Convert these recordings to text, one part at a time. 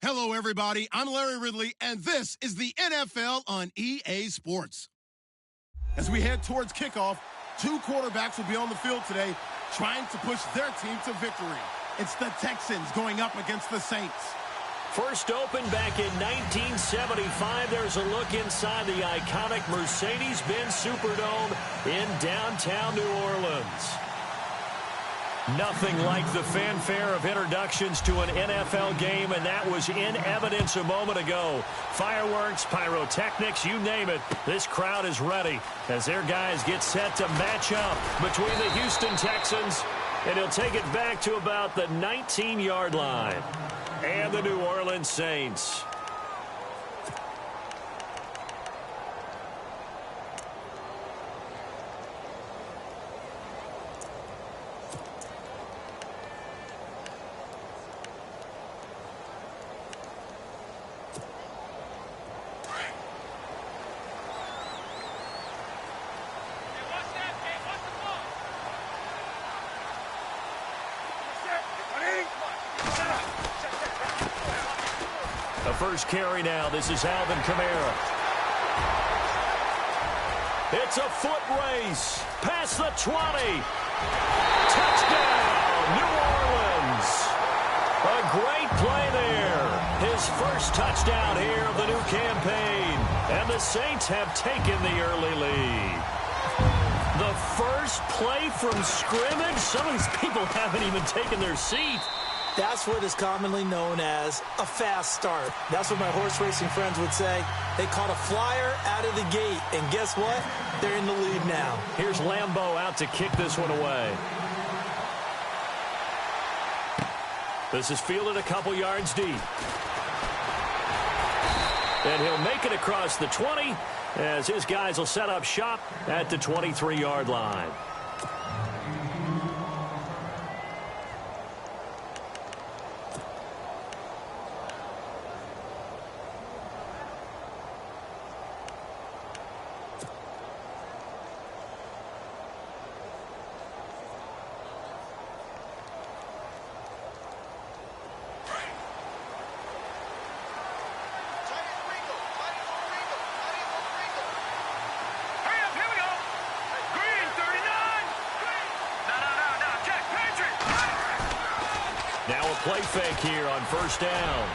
Hello, everybody. I'm Larry Ridley, and this is the NFL on EA Sports. As we head towards kickoff, two quarterbacks will be on the field today trying to push their team to victory. It's the Texans going up against the Saints. First opened back in 1975. There's a look inside the iconic Mercedes-Benz Superdome in downtown New Orleans. Nothing like the fanfare of introductions to an NFL game, and that was in evidence a moment ago. Fireworks, pyrotechnics, you name it. This crowd is ready as their guys get set to match up between the Houston Texans, and he'll take it back to about the 19-yard line, and the New Orleans Saints. First carry now. This is Alvin Kamara. It's a foot race. Past the 20. Touchdown, New Orleans. A great play there. His first touchdown here of the new campaign. And the Saints have taken the early lead. The first play from scrimmage. Some of these people haven't even taken their seat. That's what is commonly known as a fast start. That's what my horse racing friends would say. They caught a flyer out of the gate, and guess what? They're in the lead now. Here's Lambeau out to kick this one away. This is fielded a couple yards deep. And he'll make it across the 20 as his guys will set up shop at the 23-yard line. Play fake here on first down.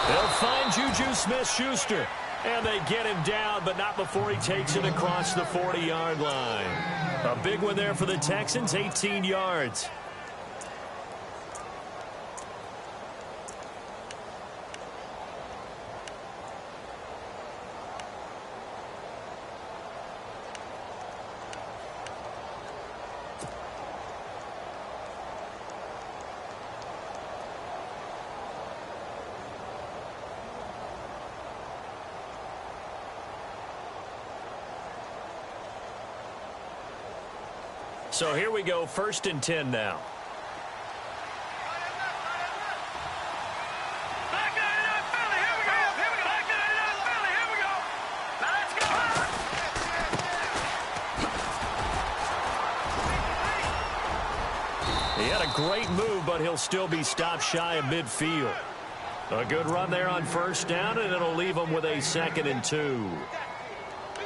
They'll find Juju Smith-Schuster. And they get him down, but not before he takes it across the 40-yard line. A big one there for the Texans, 18 yards. So here we go, 1st and 10 now. He had a great move, but he'll still be stopped shy of midfield. A good run there on first down, and it'll leave him with a 2nd and 2.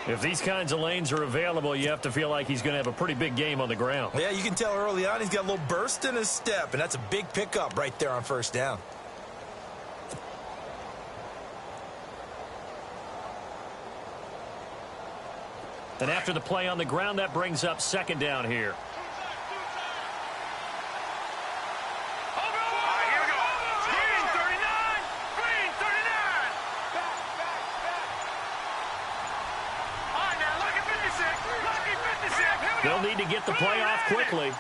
If these kinds of lanes are available, you have to feel like he's going to have a pretty big game on the ground. Yeah, you can tell early on he's got a little burst in his step, and that's a big pickup right there on first down. And after the play on the ground, that brings up 2nd down here. They'll need to get the play off quickly.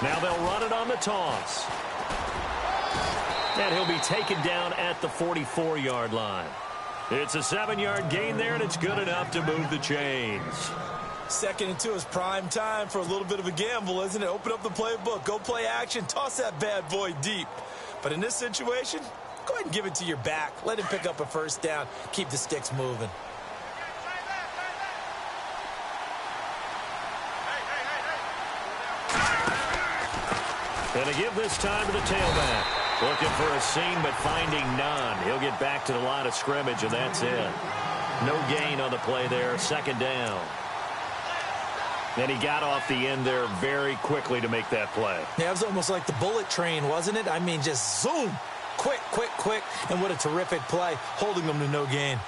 Now they'll run it on the toss. And he'll be taken down at the 44-yard line. It's a 7-yard gain there, and it's good enough to move the chains. 2nd and 2 is prime time for a little bit of a gamble, isn't it? Open up the playbook, go play action, toss that bad boy deep. But in this situation, go ahead and give it to your back. Let him pick up a first down. Keep the sticks moving. And to give this time to the tailback. Looking for a seam, but finding none. He'll get back to the line of scrimmage, and that's it. No gain on the play there. Second down. And he got off the end there very quickly to make that play. Yeah, it was almost like the bullet train, wasn't it? I mean, just zoom. Quick, quick, quick. And what a terrific play, holding them to no gain.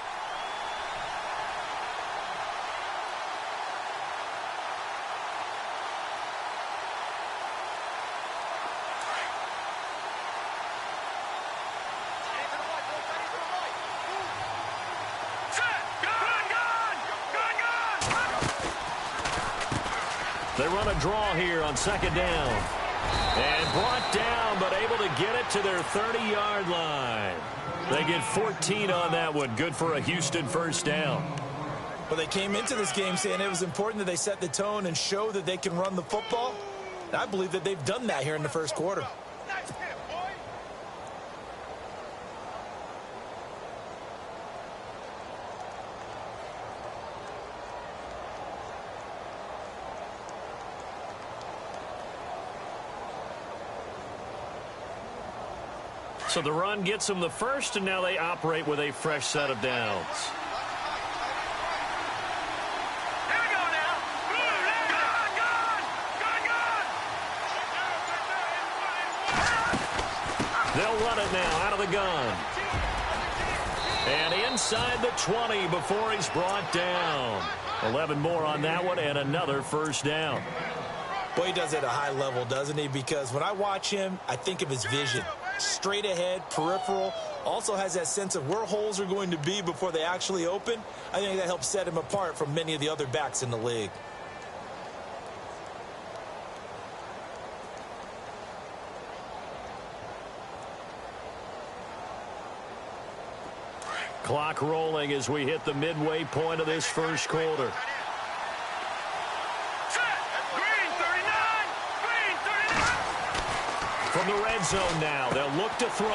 They run a draw here on second down. And brought down, but able to get it to their 30-yard line. They get 14 on that one. Good for a Houston first down. Well, they came into this game saying it was important that they set the tone and show that they can run the football. And I believe that they've done that here in the first quarter. So the run gets them the first, and now they operate with a fresh set of downs. Here we go now. They'll run it now out of the gun. And inside the 20 before he's brought down. 11 more on that one, and another first down. Boy, he does it at a high level, doesn't he? Because when I watch him, I think of his vision. Straight ahead, peripheral, also has that sense of where holes are going to be before they actually open. I think that helps set him apart from many of the other backs in the league. Clock rolling as we hit the midway point of this first quarter. From the red zone now, they'll look to throw.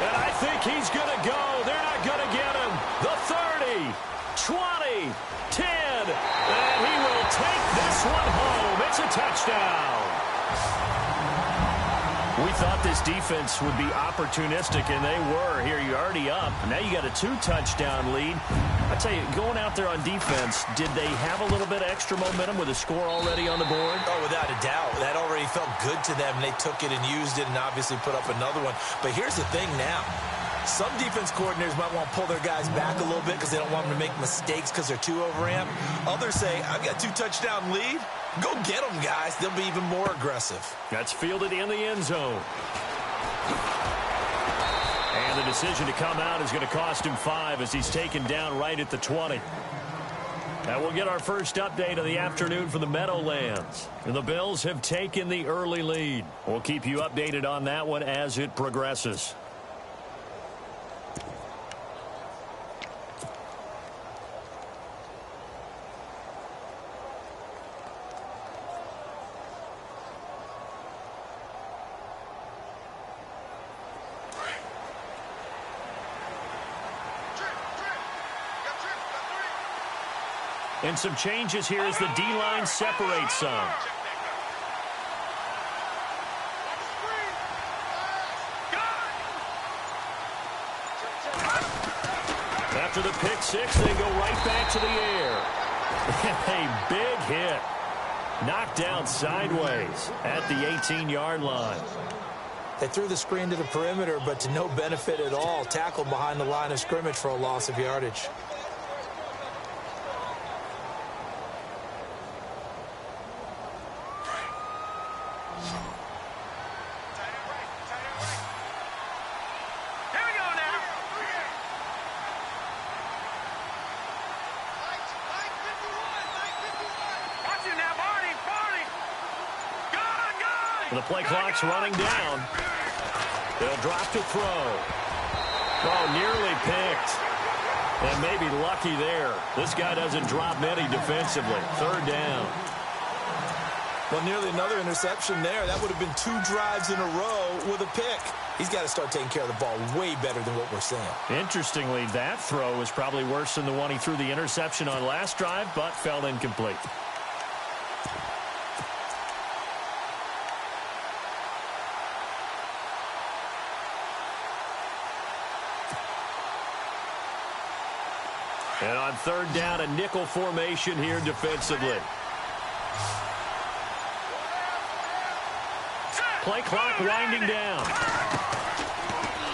And I think he's going to go. They're not going to get him. The 30, 20, 10, and he will take this one home. It's a touchdown. We thought this defense would be opportunistic, and they were. Here, you're already up. Now you got a 2-touchdown lead. I tell you, going out there on defense, did they have a little bit of extra momentum with a score already on the board? Oh, without a doubt. That already felt good to them. They took it and used it and obviously put up another one. But here's the thing now. Some defense coordinators might want to pull their guys back a little bit because they don't want them to make mistakes because they're too overamped. Others say, I've got a 2-touchdown lead. Go get them, guys. They'll be even more aggressive. That's fielded in the end zone. And the decision to come out is going to cost him 5 as he's taken down right at the 20. And we'll get our first update of the afternoon from the Meadowlands. And the Bills have taken the early lead. We'll keep you updated on that one as it progresses. And some changes here as the D-line separates some. After the pick six, they go right back to the air. A big hit. Knocked down sideways at the 18-yard line. They threw the screen to the perimeter, but to no benefit at all. Tackled behind the line of scrimmage for a loss of yardage. The play clock's running down. They'll drop to throw. Oh, nearly picked. And maybe lucky there. This guy doesn't drop many defensively. Third down. Well, nearly another interception there. That would have been 2 drives in a row with a pick. He's got to start taking care of the ball way better than what we're seeing. Interestingly, that throw was probably worse than the one he threw the interception on last drive, but fell incomplete. And on third down, a nickel formation here defensively. Play clock winding down.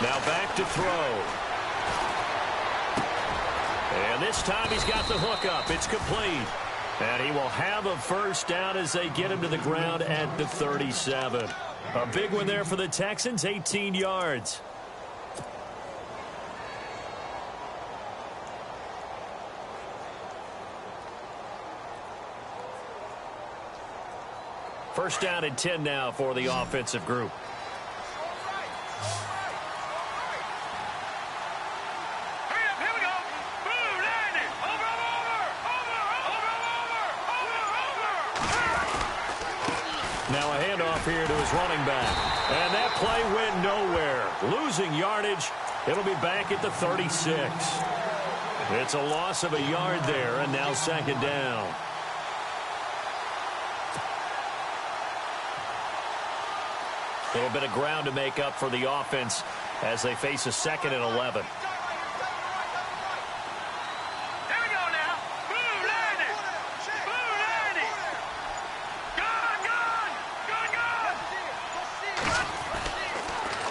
Now back to throw. And this time he's got the hook up. It's complete. And he will have a first down as they get him to the ground at the 37. A big one there for the Texans, 18 yards. First down and 10 now for the offensive group. Now a handoff here to his running back. And that play went nowhere. Losing yardage. It'll be back at the 36. It's a loss of a yard there, and now second down. A little bit of ground to make up for the offense as they face a 2nd and 11.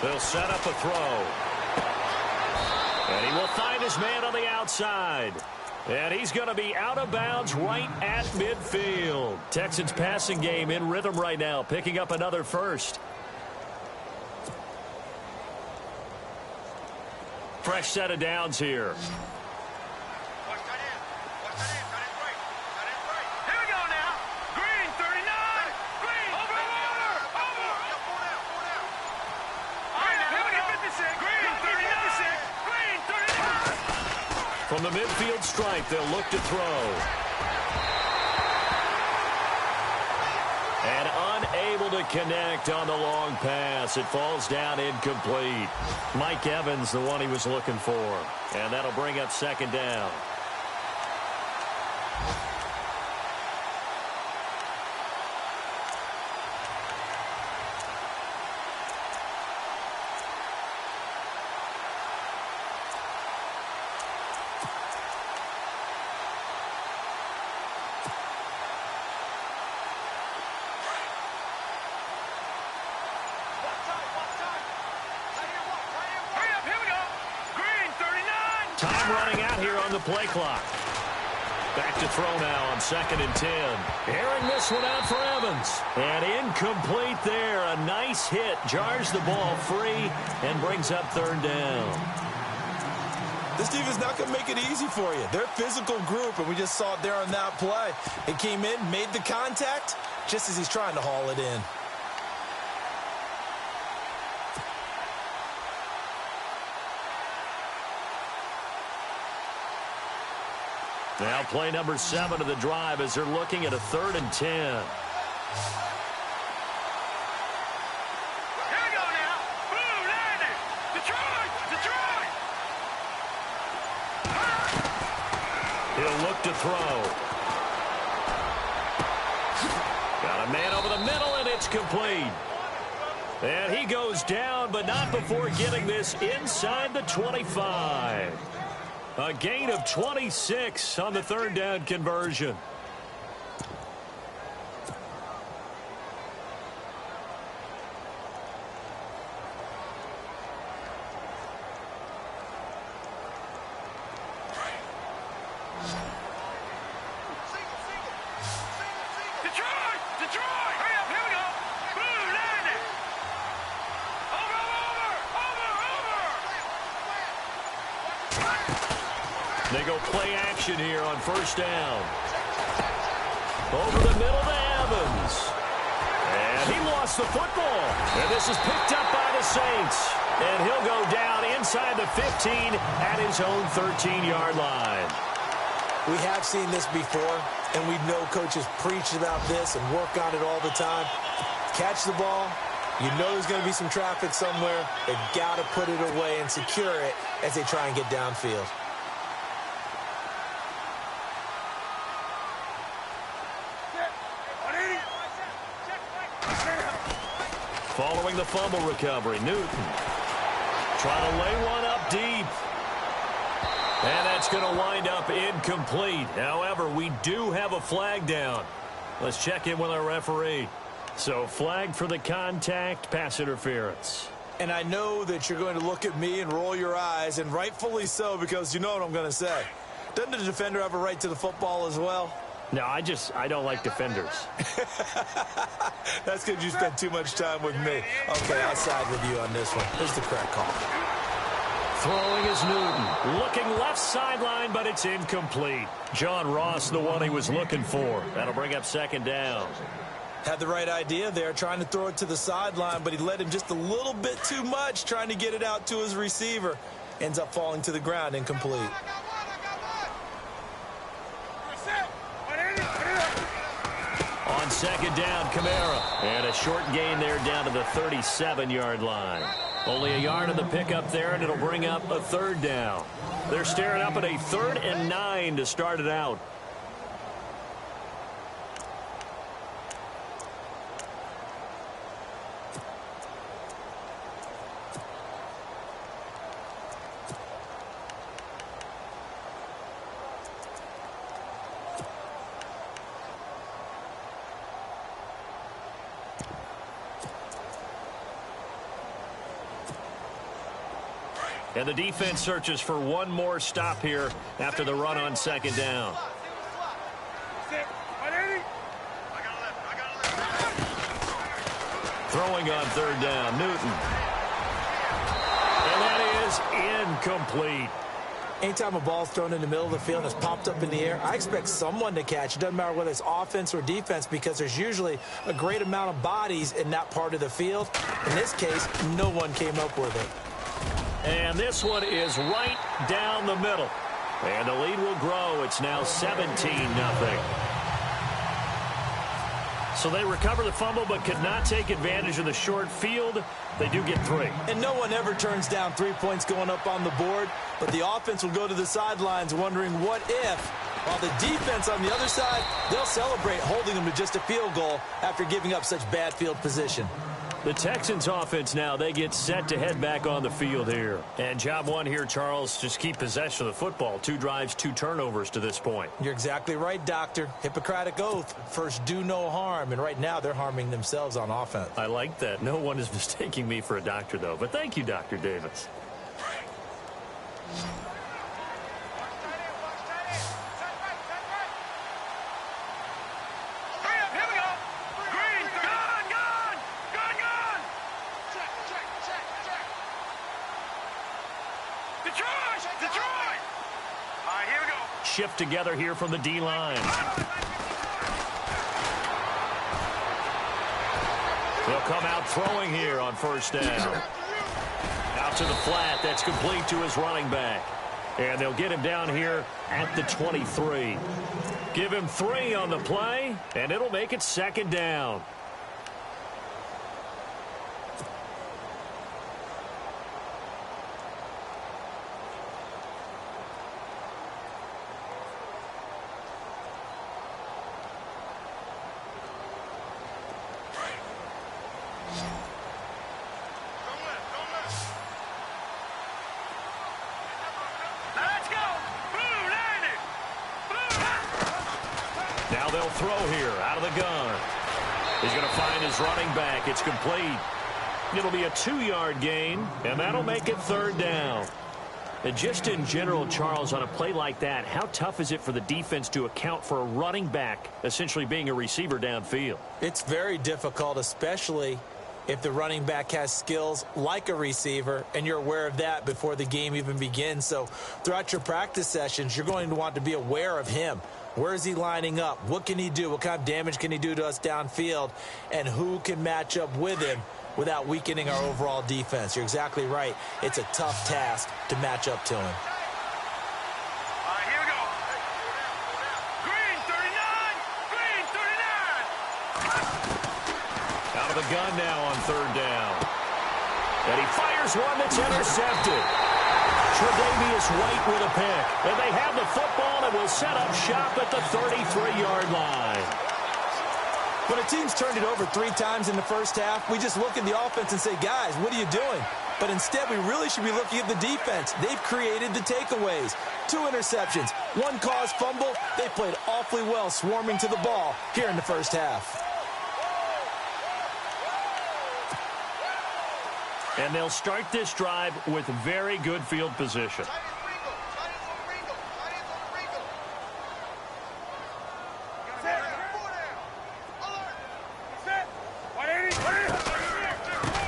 They'll set up a throw. And he will find his man on the outside. And he's going to be out of bounds right at midfield. Texans passing game in rhythm right now, picking up another first. Fresh set of downs here. From the midfield stripe, they'll look to throw. And unable to connect on the long pass. It falls down incomplete. Mike Evans, the one he was looking for. And that'll bring up second down. Time running out here on the play clock. Back to throw now on 2nd and 10. Airing this one out for Evans. And incomplete there. A nice hit. Jars the ball free and brings up third down. This defense not going to make it easy for you. They're a physical group, and we just saw it there on that play. It came in, made the contact, just as he's trying to haul it in. Now play number 7 of the drive as they're looking at a 3rd and 10. Here we go now. Boom, landed. Detroit. He'll look to throw. Got a man over the middle, and it's complete. And he goes down, but not before getting this inside the 25. A gain of 26 on the third down conversion. Detroit. Hurry up, here we go. Boom, landed. Over. They go play action here on first down. Over the middle to Evans. And he lost the football. And this is picked up by the Saints. And he'll go down inside the 15 at his own 13-yard line. We have seen this before, and we know coaches preach about this and work on it all the time. Catch the ball. You know there's going to be some traffic somewhere. They've got to put it away and secure it as they try and get downfield. Following the fumble recovery, Newton trying to lay one up deep. And that's going to wind up incomplete. However, we do have a flag down. Let's check in with our referee. So, flag for the contact, pass interference. And I know that you're going to look at me and roll your eyes, and rightfully so, because you know what I'm going to say. Doesn't the defender have a right to the football as well? No, I don't like defenders. That's because you spent too much time with me. Okay, I'll side with you on this one. Here's the correct call. Throwing is Newton. Looking left sideline, but it's incomplete. John Ross, the one he was looking for. That'll bring up second down. Had the right idea there, trying to throw it to the sideline, but he led him just a little bit too much, trying to get it out to his receiver. Ends up falling to the ground, incomplete. On second down, Kamara. And a short gain there down to the 37-yard line. Only a yard of the pickup there, and it'll bring up a third down. They're staring up at a 3rd and 9 to start it out. And the defense searches for one more stop here after the run on second down. Throwing on third down, Newton. And that is incomplete. Anytime a ball's thrown in the middle of the field and it's popped up in the air, I expect someone to catch. It doesn't matter whether it's offense or defense, because there's usually a great amount of bodies in that part of the field. In this case, no one came up with it. And this one is right down the middle. And the lead will grow. It's now 17-0. So they recover the fumble but could not take advantage of the short field. They do get 3. And no one ever turns down 3 points going up on the board, but the offense will go to the sidelines wondering what if, while the defense on the other side, they'll celebrate holding them to just a field goal after giving up such bad field position. The Texans offense now, they get set to head back on the field here. And job one here, Charles, just keep possession of the football. 2 drives, 2 turnovers to this point. You're exactly right, Doctor. Hippocratic oath. First, do no harm. And right now, they're harming themselves on offense. I like that. No one is mistaking me for a doctor, though. But thank you, Dr. Davis. Shift together here from the D-line. They'll come out throwing here on first down. Out to the flat. That's complete to his running back. And they'll get him down here at the 23. Give him 3 on the play, and it'll make it second down. Now they'll throw here out of the gun. He's going to find his running back. It's complete. It'll be a 2-yard gain, and that'll make it third down. And just in general, Charles, on a play like that, how tough is it for the defense to account for a running back essentially being a receiver downfield? It's very difficult, especially if the running back has skills like a receiver, and you're aware of that before the game even begins. So throughout your practice sessions, you're going to want to be aware of him. Where is he lining up? What can he do? What kind of damage can he do to us downfield? And who can match up with him without weakening our overall defense? You're exactly right. It's a tough task to match up to him. Here we go. Green 39. Green 39. Out of the gun now on third down. And he fires one that's intercepted. Tre'Davious White with a pick. And they have the football and will set up shop at the 33-yard line. When a team's turned it over 3 times in the first half, we just look at the offense and say, guys, what are you doing? But instead, we really should be looking at the defense. They've created the takeaways. 2 interceptions, 1 caused fumble. They played awfully well swarming to the ball here in the first half. And they'll start this drive with very good field position.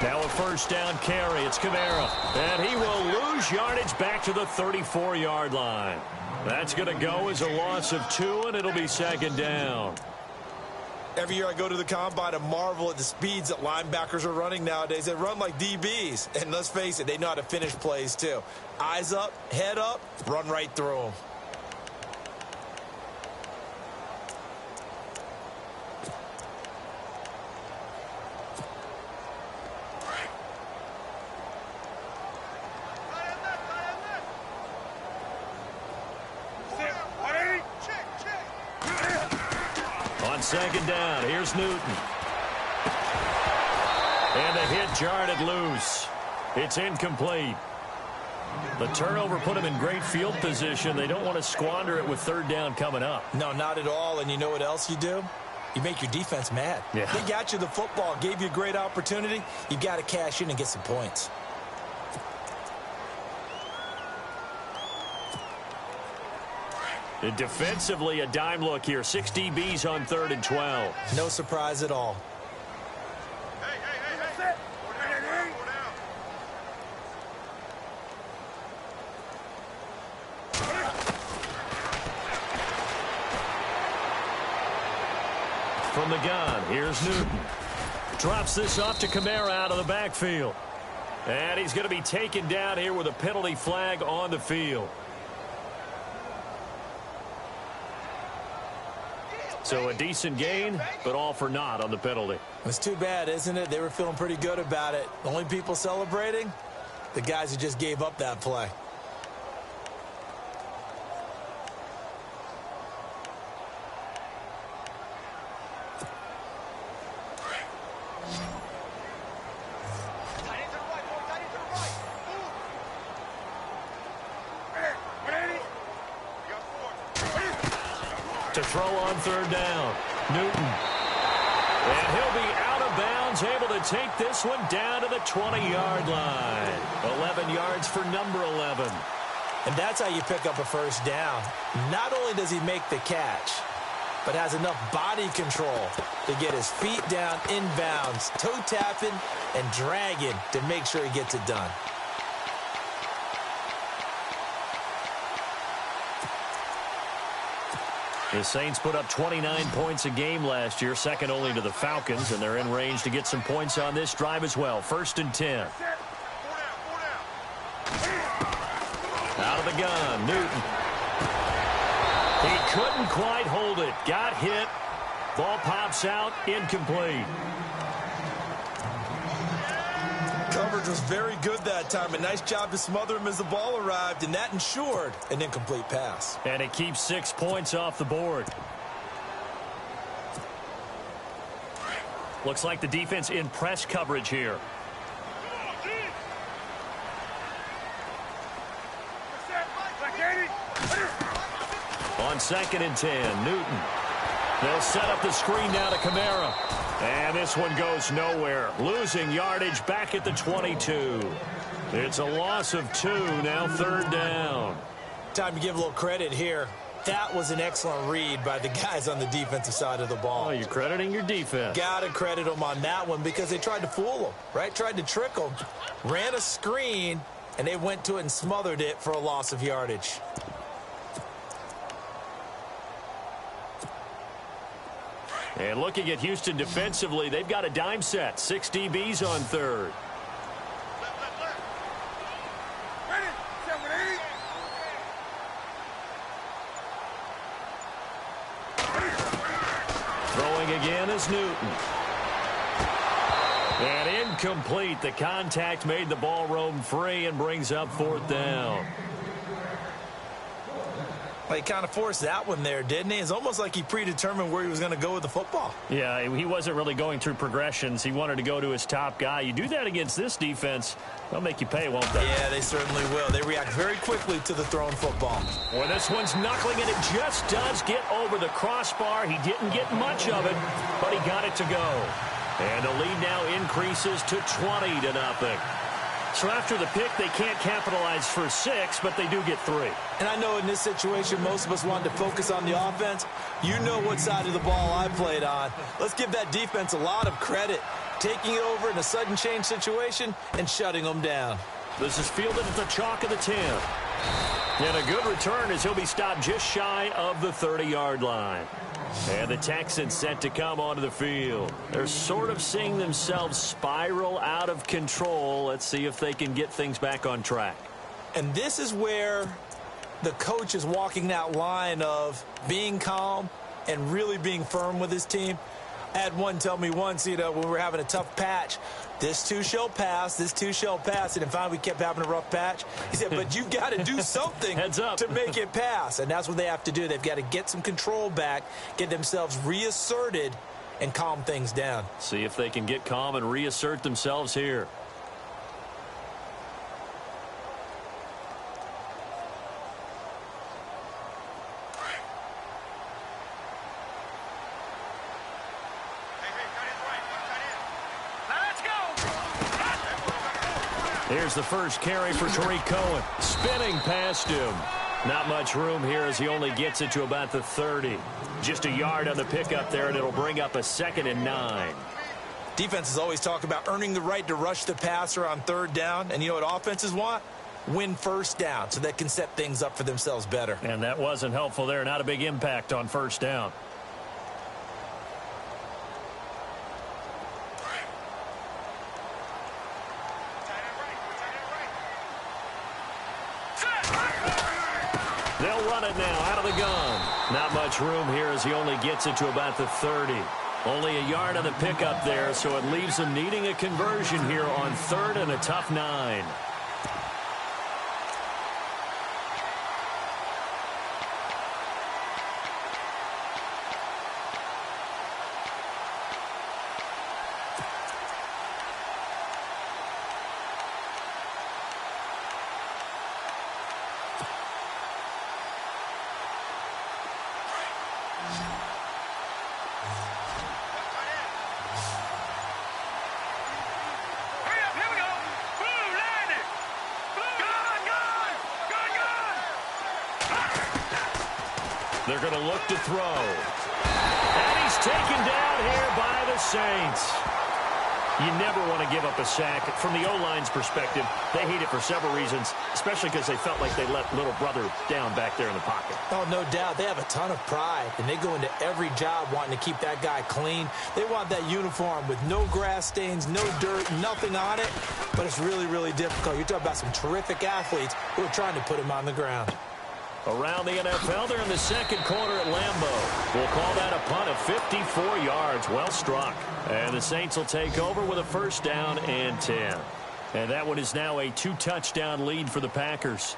Now a first down carry. It's Kamara. And he will lose yardage back to the 34-yard line. That's going to go as a loss of 2, and it'll be second down. Every year I go to the combine and marvel at the speeds that linebackers are running nowadays. They run like DBs. And let's face it, they know how to finish plays too. Eyes up, head up, run right through them. Second down. Here's Newton. And the hit jarred it loose. It's incomplete. The turnover put him in great field position. They don't want to squander it with third down coming up. No, not at all. And you know what else you do? You make your defense mad. Yeah. They got you the football, gave you a great opportunity. You got to cash in and get some points. And defensively, a dime look here. 6 DBs on 3rd and 12. No surprise at all. From the gun, here's Newton. Drops this off to Kamara out of the backfield. And he's going to be taken down here with a penalty flag on the field. So a decent gain, but all for naught on the penalty. It's too bad, isn't it? They were feeling pretty good about it. The only people celebrating, the guys who just gave up that play. To throw on 3rd down. Newton. And he'll be out of bounds, able to take this one down to the 20-yard line. 11 yards for number 11. And that's how you pick up a first down. Not only does he make the catch, but has enough body control to get his feet down inbounds, toe tapping and dragging to make sure he gets it done. The Saints put up 29 points a game last year, second only to the Falcons, and they're in range to get some points on this drive as well. 1st and 10. Out of the gun, Newton. He couldn't quite hold it. Got hit. Ball pops out, incomplete. Coverage was very good that time. A nice job to smother him as the ball arrived, and that ensured an incomplete pass. And it keeps 6 points off the board. Looks like the defense in press coverage here. On 2nd and 10, Newton. They'll set up the screen now to Kamara. And this one goes nowhere. Losing yardage back at the 22. It's a loss of 2, now 3rd down. Time to give a little credit here. That was an excellent read by the guys on the defensive side of the ball. Oh, you're crediting your defense. Got to credit them on that one because they tried to fool them, right? Tried to trick them. Ran a screen, and they went to it and smothered it for a loss of yardage. And looking at Houston defensively, they've got a dime set. 6 DBs on 3rd. Throwing again is Newton. And incomplete. The contact made the ball roam free and brings up 4th down. Well, he kind of forced that one there, didn't he? It's almost like he predetermined where he was going to go with the football. Yeah, he wasn't really going through progressions. He wanted to go to his top guy. You do that against this defense, they'll make you pay, won't they? Yeah, they certainly will. They react very quickly to the thrown football. Well, this one's knuckling, and it just does get over the crossbar. He didn't get much of it, but he got it to go. And the lead now increases to 20-0. So after the pick, they can't capitalize for 6, but they do get 3. And I know in this situation, most of us wanted to focus on the offense. You know what side of the ball I played on. Let's give that defense a lot of credit. Taking it over in a sudden change situation and shutting them down. This is fielded at the chalk of the 10. And a good return as he'll be stopped just shy of the 30-yard line. And the Texans set to come onto the field. They're sort of seeing themselves spiral out of control. Let's see if they can get things back on track. And this is where the coach is walking that line of being calm and really being firm with his team. I had one tell me once, when we were having a tough patch, this too shall pass, this too shall pass. And finally, we kept having a rough patch. He said, but you've got to do something Heads up. to make it pass. And that's what they have to do. They've got to get some control back, get themselves reasserted, and calm things down. See if they can get calm and reassert themselves here. Here's the first carry for Tariq Cohen. Spinning past him. Not much room here as he only gets it to about the 30. Just a yard on the pickup there, and it'll bring up a 2nd and 9. Defenses always talk about earning the right to rush the passer on 3rd down. And you know what offenses want? Win 1st down so they can set things up for themselves better. And that wasn't helpful there. Not a big impact on 1st down. They'll run it now out of the gun. Not much room here as he only gets it to about the 30. Only a yard on the pickup there, so it leaves him needing a conversion here on 3rd and a tough 9. They're going to look to throw. And he's taken down here by the Saints. You never want to give up a sack. From the O-line's perspective, they hate it for several reasons, especially because they felt like they let little brother down back there in the pocket. Oh, no doubt. They have a ton of pride, and they go into every job wanting to keep that guy clean. They want that uniform with no grass stains, no dirt, nothing on it, but it's really, really difficult. You're talking about some terrific athletes who are trying to put him on the ground. Around the NFL, they're in the 2nd quarter at Lambeau. We'll call that a punt of 54 yards. Well struck. And the Saints will take over with a 1st down and 10. And that one is now a 2-touchdown lead for the Packers.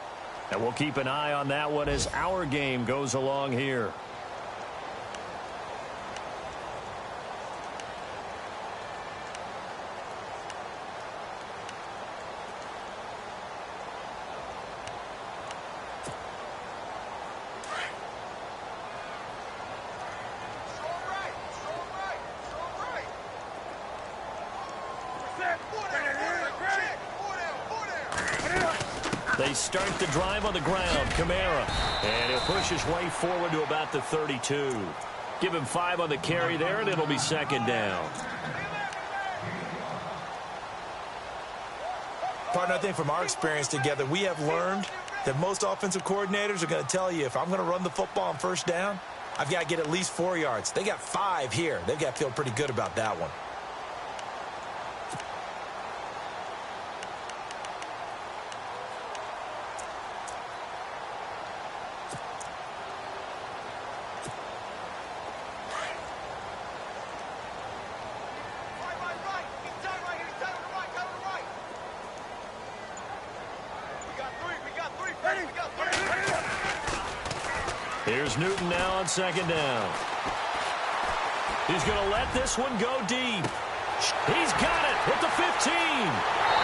And we'll keep an eye on that one as our game goes along here. They start the drive on the ground. Kamara. And he'll push his way forward to about the 32. Give him 5 on the carry there, and it'll be 2nd down. Partner, I think from our experience together, we have learned that most offensive coordinators are going to tell you, if I'm going to run the football on 1st down, I've got to get at least 4 yards. They got 5 here. They've got to feel pretty good about that one. Here's Newton now on second down. He's going to let this one go deep. He's got it at the 15.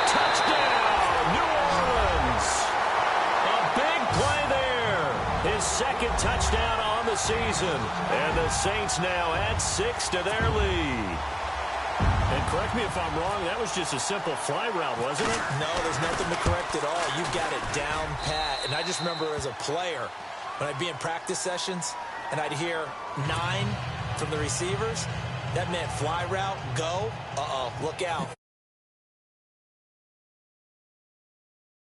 Touchdown, New Orleans. A big play there. His second touchdown on the season. And the Saints now add 6 to their lead. And correct me if I'm wrong, that was just a simple fly route, wasn't it? No, there's nothing to correct at all. You've got it down pat. And I just remember as a player, when I'd be in practice sessions, and I'd hear 9 from the receivers, that meant fly route, go, look out.